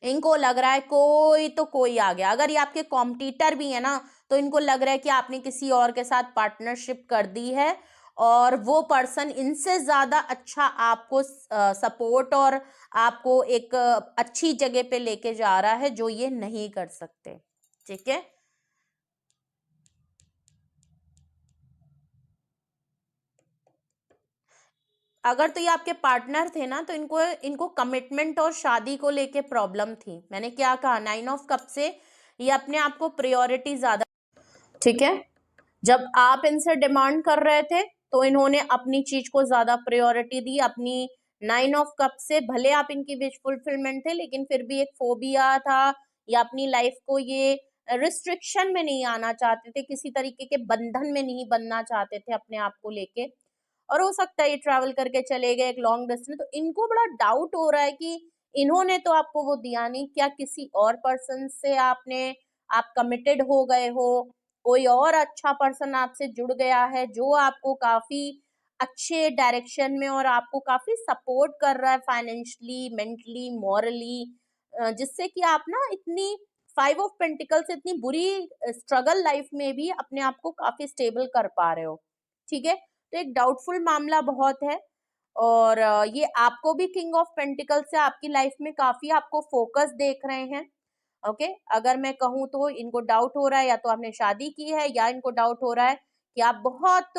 इनको लग रहा है कोई तो कोई आ गया। अगर ये आपके कॉम्पिटिटर भी है ना, तो इनको लग रहा है कि आपने किसी और के साथ पार्टनरशिप कर दी है और वो पर्सन इनसे ज्यादा अच्छा आपको सपोर्ट और आपको एक अच्छी जगह पे लेके जा रहा है, जो ये नहीं कर सकते, ठीक है। अगर तो ये आपके पार्टनर थे ना, तो इनको इनको कमिटमेंट और शादी को लेके प्रॉब्लम थी। मैंने क्या कहा, 9 ऑफ कप से ये अपने आप को प्रायोरिटी ज्यादा ठीक है। जब आप इनसे डिमांड कर रहे थे तो इन्होंने अपनी चीज को ज्यादा प्रायोरिटी दी, अपनी 9 ऑफ कप से। भले आप इनकी विश फुलफिलमेंट थे, लेकिन फिर भी एक फोबिया था, या अपनी लाइफ को ये रिस्ट्रिक्शन में नहीं आना चाहते थे, किसी तरीके के बंधन में नहीं बनना चाहते थे अपने आप को लेके। और हो सकता है ये ट्रैवल करके चले गए एक लॉन्ग डिस्टेंस, तो इनको बड़ा डाउट हो रहा है कि इन्होंने तो आपको वो दिया नहीं, क्या किसी और पर्सन से आप कमिटेड हो गए हो, कोई और अच्छा पर्सन आपसे जुड़ गया है जो आपको काफी अच्छे डायरेक्शन में और आपको काफी सपोर्ट कर रहा है फाइनेंशियली, मेंटली, मॉरली, जिससे कि आप ना इतनी 5 ऑफ पेंटिकल से इतनी बुरी स्ट्रगल लाइफ में भी अपने आप को काफी स्टेबल कर पा रहे हो। ठीक है, तो एक डाउटफुल मामला बहुत है। और ये आपको भी किंग ऑफ पेंटिकल से आपकी लाइफ में काफी आपको फोकस देख रहे हैं। ओके, अगर मैं कहूँ तो इनको डाउट हो रहा है या तो आपने शादी की है, या इनको डाउट हो रहा है कि आप बहुत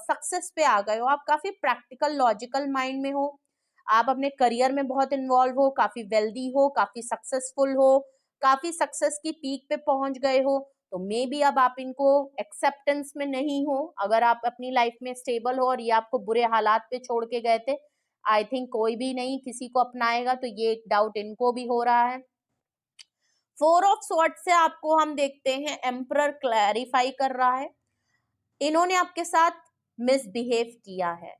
सक्सेस पे आ गए हो, आप काफी प्रैक्टिकल लॉजिकल माइंड में हो, आप अपने करियर में बहुत इन्वॉल्व हो, काफी वेल्दी हो, काफी सक्सेसफुल हो, काफी सक्सेस की पीक पे पहुंच गए हो। तो मे बी अब आप इनको एक्सेप्टेंस में नहीं हो। अगर आप अपनी लाइफ में स्टेबल हो और ये आपको बुरे हालात पे छोड़ के गए थे, आई थिंक कोई भी नहीं किसी को अपनाएगा, तो ये एक डाउट इनको भी हो रहा है। 4 ऑफ स्वॉर्ड से आपको हम देखते हैं एम्परर क्लैरिफाई कर रहा है, इन्होंने आपके साथ मिसबिहेव किया है।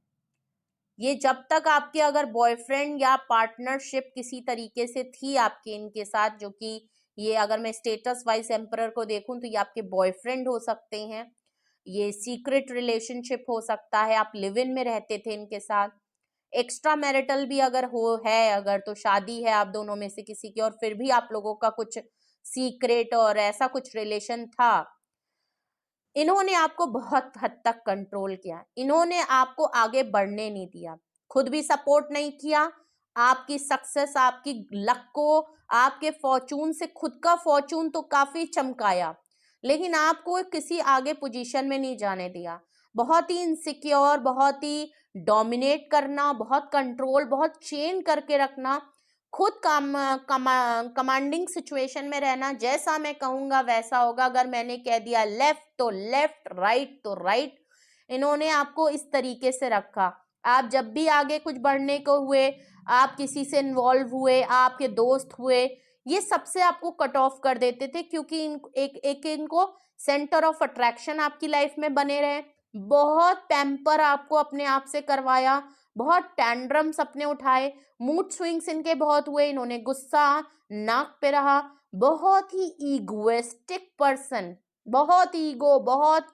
ये जब तक आपके अगर बॉयफ्रेंड या पार्टनरशिप किसी तरीके से थी आपके इनके साथ, जो कि ये अगर मैं स्टेटस वाइज एम्परर को देखूं तो ये आपके बॉयफ्रेंड हो सकते हैं, ये सीक्रेट रिलेशनशिप हो सकता है, आप लिव इन में रहते थे इनके साथ, एक्स्ट्रा मैरिटल भी अगर अगर तो शादी है आप दोनों में से किसी की, और फिर भी आप लोगों का कुछ सीक्रेट और ऐसा कुछ रिलेशन था। इन्होंने आपको बहुत हद तक कंट्रोल किया, इन्होंने आपको आगे बढ़ने नहीं दिया, खुद भी सपोर्ट नहीं किया, आपकी सक्सेस, आपकी लक को, आपके फॉर्चून से खुद का फॉर्चून तो काफी चमकाया, लेकिन आपको किसी आगे पोजीशन में नहीं जाने दिया। बहुत ही इनसिक्योर, बहुत ही डोमिनेट करना, बहुत कंट्रोल, बहुत चेन करके रखना, खुद कमांडिंग सिचुएशन में रहना, जैसा मैं कहूंगा वैसा होगा, अगर मैंने कह दिया लेफ्ट तो लेफ्ट, राइट तो राइट। इन्होंने आपको इस तरीके से रखा। आप जब भी आगे कुछ बढ़ने को हुए, आप किसी से इन्वॉल्व हुए, आपके दोस्त हुए, ये सबसे आपको कट ऑफ कर देते थे, क्योंकि इनको सेंटर ऑफ अट्रैक्शन आपकी लाइफ में बने रहे। बहुत पैम्पर आपको अपने आप से करवाया, बहुत टैंड्रम्स अपने उठाए, मूड स्विंग्स इनके बहुत हुए, इन्होंने गुस्सा नाक पे रहा, बहुत ही ईगोइस्टिक पर्सन, बहुत ईगो, बहुत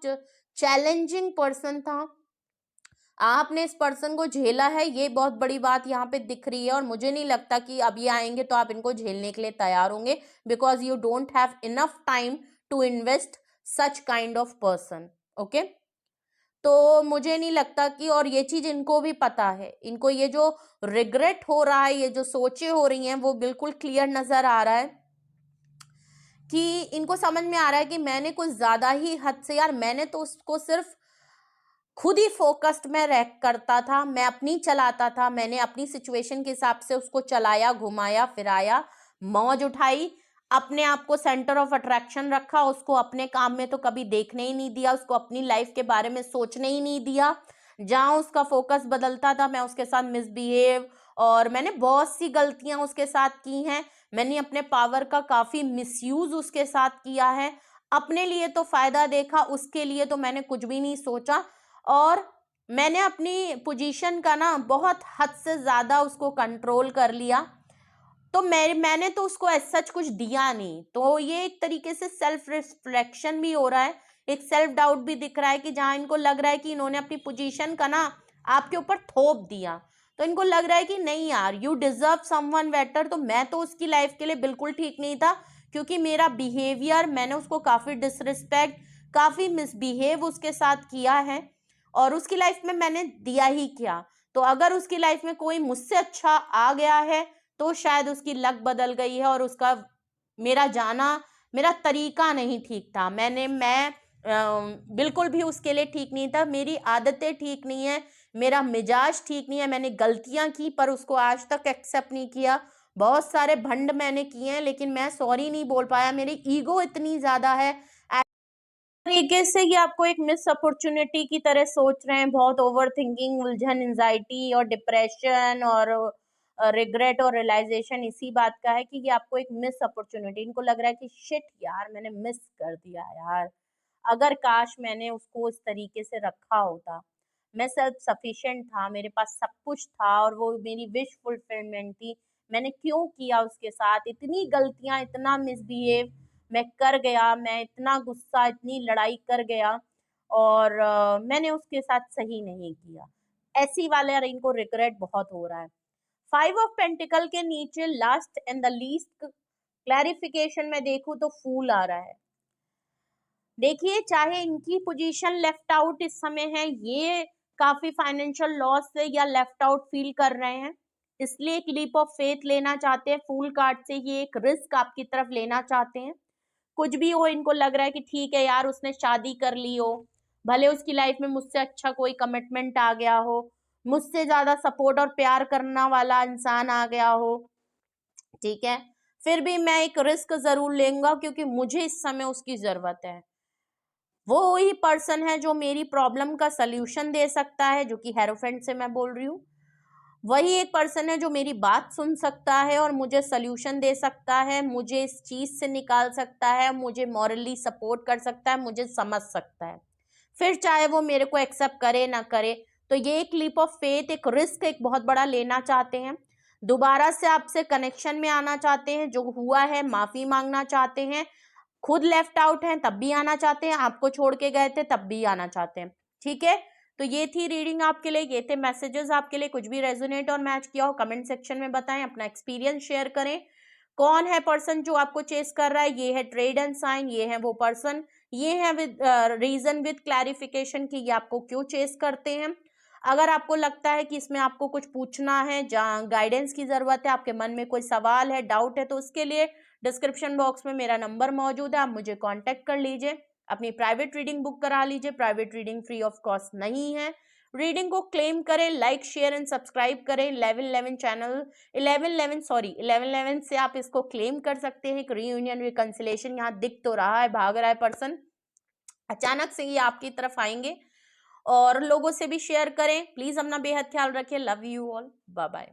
चैलेंजिंग पर्सन था। आपने इस पर्सन को झेला है, ये बहुत बड़ी बात यहाँ पे दिख रही है, और मुझे नहीं लगता कि अब ये आएंगे तो आप इनको झेलने के लिए तैयार होंगे, because you don't have enough time to invest such kind of person. Okay, तो मुझे नहीं लगता कि, और ये चीज इनको भी पता है, इनको ये जो रिग्रेट हो रहा है, ये जो सोचे हो रही हैं, वो बिल्कुल क्लियर नजर आ रहा है कि इनको समझ में आ रहा है कि मैंने कुछ ज्यादा ही हद से, यार मैंने तो उसको सिर्फ खुद ही फोकस्ड में रह करता था, मैं अपनी चलाता था, मैंने अपनी सिचुएशन के हिसाब से उसको चलाया, घुमाया फिराया, मौज उठाई, अपने आप को सेंटर ऑफ अट्रैक्शन रखा, उसको अपने काम में तो कभी देखने ही नहीं दिया, उसको अपनी लाइफ के बारे में सोचने ही नहीं दिया। जहां उसका फोकस बदलता था, मैं उसके साथ मिसबिहेव, और मैंने बहुत सी गलतियां उसके साथ की हैं, मैंने अपने पावर का काफी मिसयूज उसके साथ किया है, अपने लिए तो फायदा देखा, उसके लिए तो मैंने कुछ भी नहीं सोचा, और मैंने अपनी पोजीशन का ना बहुत हद से ज्यादा उसको कंट्रोल कर लिया। तो मैंने तो उसको एज सच कुछ दिया नहीं। तो ये एक तरीके से सेल्फ रिफ्लेक्शन भी हो रहा है, एक सेल्फ डाउट भी दिख रहा है कि जहां इनको लग रहा है कि इन्होंने अपनी पोजीशन का ना आपके ऊपर थोप दिया, तो इनको लग रहा है कि नहीं यार, यू डिजर्व समवन बेटर। तो मैं तो उसकी लाइफ के लिए बिल्कुल ठीक नहीं था, क्योंकि मेरा बिहेवियर, मैंने उसको काफी डिसरिस्पेक्ट, काफी मिसबिहेव उसके साथ किया है, और उसकी लाइफ में मैंने दिया ही क्या। तो अगर उसकी लाइफ में कोई मुझसे अच्छा आ गया है, तो शायद उसकी लक बदल गई है, और उसका मेरा जाना, मेरा तरीका नहीं ठीक था, मैं बिल्कुल भी उसके लिए ठीक नहीं था, मेरी आदतें ठीक नहीं है, मेरा मिजाज ठीक नहीं है, मैंने गलतियां की पर उसको आज तक एक्सेप्ट नहीं किया, बहुत सारे भंड मैंने किए हैं, लेकिन मैं सॉरी नहीं बोल पाया, मेरी ईगो इतनी ज्यादा है, तरीके से ये आपको एक मिस अपॉर्चुनिटी की तरह सोच रहे हैं, बहुत ओवर थिंकिंग, उलझन, एंजाइटी और डिप्रेशन और रिग्रेट और रियलाइजेशन इसी बात का है कि ये आपको एक मिस अपॉर्चुनिटी, इनको लग रहा है कि शिट यार मैंने मिस कर दिया यार, अगर काश मैंने उसको इस तरीके से रखा होता, मैं सेल्फ सफिशिएंट था, मेरे पास सब कुछ था और वो मेरी विश फुलफिलमेंट थी, मैंने क्यों किया उसके साथ इतनी गलतियां, इतना मिसबिहेव मैं कर गया, मैं इतना गुस्सा, इतनी लड़ाई कर गया और मैंने उसके साथ सही नहीं किया। ऐसी वाले यार इनको रिग्रेट बहुत हो रहा है। 5 ऑफ पेंटिकल के नीचे last and the least clarification में देखूं तो फूल आ रहा है। देखिए चाहे इनकी पोजीशन लेफ्ट आउट इस समय है, ये काफी फाइनेंशियल लॉस से या लेफ्ट आउट फील कर रहे हैं, इसलिए एक लीप ऑफ फेथ लेना चाहते हैं, फूल कार्ड से ये एक रिस्क आपकी तरफ लेना चाहते हैं। कुछ भी हो, इनको लग रहा है कि ठीक है यार उसने शादी कर ली हो, भले उसकी लाइफ में मुझसे अच्छा कोई कमिटमेंट आ गया हो, मुझसे ज्यादा सपोर्ट और प्यार करना वाला इंसान आ गया हो, ठीक है, फिर भी मैं एक रिस्क जरूर लेंगा क्योंकि मुझे इस समय उसकी जरूरत है। वो वही पर्सन है जो मेरी प्रॉब्लम का सल्यूशन दे सकता है, जो कि हेरोफेंट से मैं बोल रही हूँ। वही एक पर्सन है जो मेरी बात सुन सकता है और मुझे सल्यूशन दे सकता है, मुझे इस चीज से निकाल सकता है, मुझे मॉरली सपोर्ट कर सकता है, मुझे समझ सकता है, फिर चाहे वो मेरे को एक्सेप्ट करे ना करे। तो ये एक लीप ऑफ फेथ, एक रिस्क एक बहुत बड़ा लेना चाहते हैं, दोबारा से आपसे कनेक्शन में आना चाहते हैं, जो हुआ है माफी मांगना चाहते हैं, खुद लेफ्ट आउट हैं तब भी आना चाहते हैं, आपको छोड़ के गए थे तब भी आना चाहते हैं, ठीक है। तो ये थी रीडिंग आपके लिए, ये थे मैसेजेस आपके लिए, कुछ भी रेजोनेट और मैच किया हो कमेंट सेक्शन में बताएं, अपना एक्सपीरियंस शेयर करें। कौन है पर्सन जो आपको चेस कर रहा है, ये है ट्रेड एंड साइन, ये है वो पर्सन, ये है विद रीजन विद क्लैरिफिकेशन कि ये आपको क्यों चेस करते हैं। अगर आपको लगता है कि इसमें आपको कुछ पूछना है, जहाँ गाइडेंस की जरूरत है, आपके मन में कोई सवाल है, डाउट है, तो उसके लिए डिस्क्रिप्शन बॉक्स में मेरा नंबर मौजूद है, आप मुझे कांटेक्ट कर लीजिए, अपनी प्राइवेट रीडिंग बुक करा लीजिए। Private reading free of cost नहीं है। रीडिंग को क्लेम करें, लाइक शेयर एंड सब्सक्राइब करें। 1111 चैनल 1111 से आप इसको क्लेम कर सकते हैं। एक रीयूनियन रिकंसिलेशन यहाँ दिख तो रहा है, भाग रहा है पर्सन, अचानक से ये आपकी तरफ आएंगे। और लोगों से भी शेयर करें प्लीज, अपना बेहद ख्याल रखें। Love you all, bye bye.